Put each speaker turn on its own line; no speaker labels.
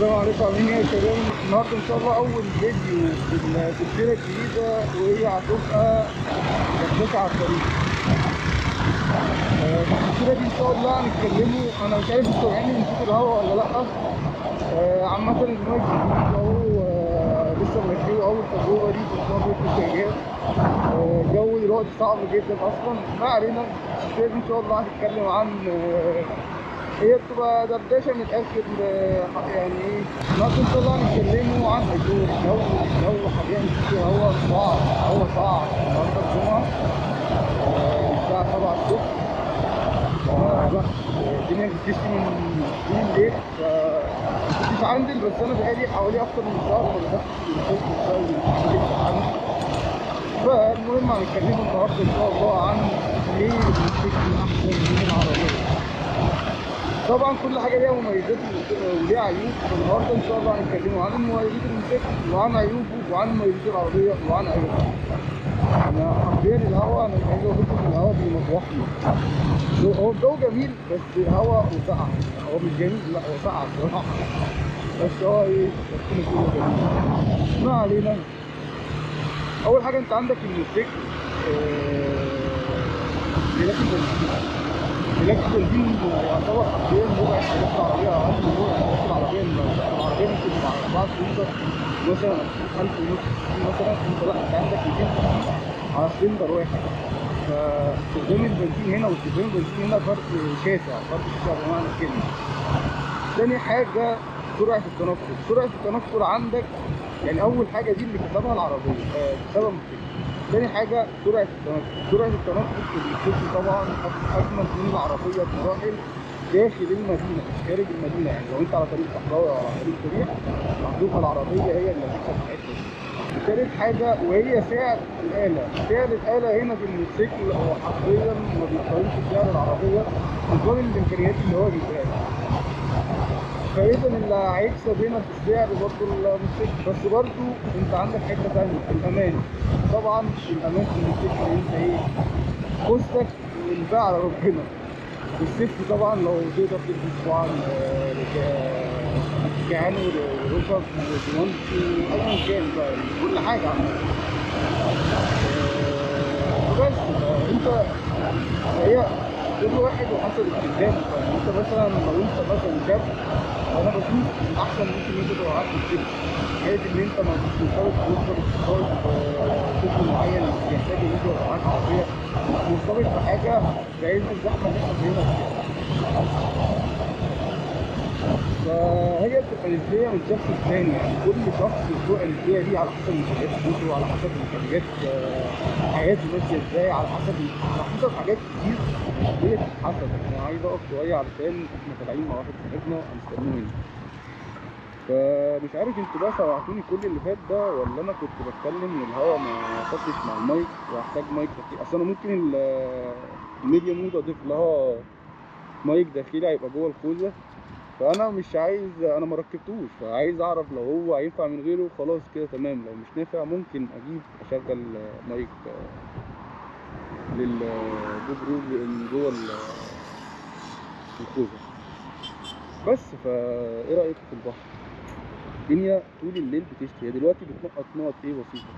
السلام عليكم، عاملين ايه يا شباب؟ النهارده ان شاء الله اول فيديو في السلسله الجديده، وهي هتبقى دردشه على الطريق. السلسله دي ان شاء الله هنتكلموا، انا مش عارف انتوا سامعيني من صوت الهوا ولا لا. عامة المايك جديد اهو، لسه مركبه اول تجربه دي في الصبر في الشغال. الجو دلوقتي صعب جدا اصلا، ما علينا. السلسله دي ان شاء الله هنتكلم عن هي بتبقى دردشه من الاخر. يعني ايه، النهارده ان شاء الله هنتكلموا عن الجو حاليا في هوا صعب النهارده الجمعه، الساعه 7 الصبح. لا، الدنيا بتشتي من الليل، مش عندي، بس انا بقالي حوالي اكتر من شهر ما بداتش الفيسبوك بسبب. فالمهم هنتكلموا النهارده ان شاء الله عن ليه الموتوسيكل احسن من العربيه. طبعا كل حاجه ليها مميزات وليها عيوب، فالنهارده ان شاء الله هنتكلموا عن مميزات الموتوسيكل وعن عيوبه وعن مميزات العربيه وعن عيوبها. انا حرفيا الهوا، انا مش عايز اقول لكم الهوا بيمطوحني. هو الجو جميل بس الهوا وسقع. هو مش جميل، لا هو سقع الصراحه، بس هو ايه، ربنا يكون جميل. ما علينا. اول حاجه انت عندك الموتوسيكل علاج البنزين يعتبر حرفيا ربع حاجات العربيه، اقل من ربع حاجات العربيه. العربيه ممكن تبقى على 4 سلندر مثلا 1000 ونص مثلا، انت لا، انت عندك 200 على سلندر واحد. فاستخدام البنزين هنا واستخدام البنزين هنا فرق شاسع بمعنى الكلمه. تاني حاجه سرعه التنقل. عندك يعني اول حاجه دي اللي كتبها العربيه، كتبها الموتوسيكل. تاني حاجه سرعه التنقل في الموتوسيكل طبعا اجمل من العربيه بمراحل داخل المدينه مش خارج المدينه. يعني لو انت على طريق صحراوي او على طريق سريع، هتشوف العربيه هي اللي هتكسب في الحته دي. تالت حاجه وهي سعر الآلة هنا في الموتوسيكل، هو حرفيا ما بيقارنش سعر العربيه مقابل الامكانيات اللي هو بيديها. فاذا اللي هيكسب هنا في السعر برضه الموتوسيكل، بس برضه انت عندك حته ثانيه، الامان. طبعا الامان في الموتوسيكل انت ايه، فوزتك والباقي على ربنا. والسيفتي طبعا لو تقدر تلبس طبعا كهان وركب وجوانتي ايا كان بقى، كل حاجه عامه. بس انت هي كل واحد وحسب استخدامه. فانت مثلا لو انت مثلا شاب، انا بشوف الاحسن ممكن انت تبقى معاك موتوسيكل، بحيث ان انت ما مش مرتبط سن معين يحتاج ان انت يبقى معاك عربيه، مش مرتبط بحاجه بعيد الزحمه اللي احنا فيها فيها. فهي بتبقى نسبيه من شخص للتاني، يعني كل شخص الذوق النسبيه دي على حسب امكانيات بيته وعلى حسب امكانيات حياته ماشيه ازاي، على حسب حاجات كتير نسبيه بتتحسب. انا عايز اقف شويه علشان احنا طالعين مع واحد صاحبنا هنستنوه هنا. فمش عارف انتوا بقى سمعتوني كل اللي فات ده ولا انا كنت بتكلم من الهوا ما خدتش مع المايك واحتاج مايك داخلي. اصل انا ممكن الميديا مود اضيف لها مايك داخلي هيبقى جوه الخوذه، فانا مش عايز، انا ما ركبتوش، فعايز اعرف لو هو هينفع من غيره خلاص كده تمام، لو مش نافع ممكن اشغل مايك للجو برو من جوه الخوذه. بس ايه رايكم في البحر؟ الدنيا طول الليل بتشتي، هي دلوقتي بتنقط نقط ايه بسيطه،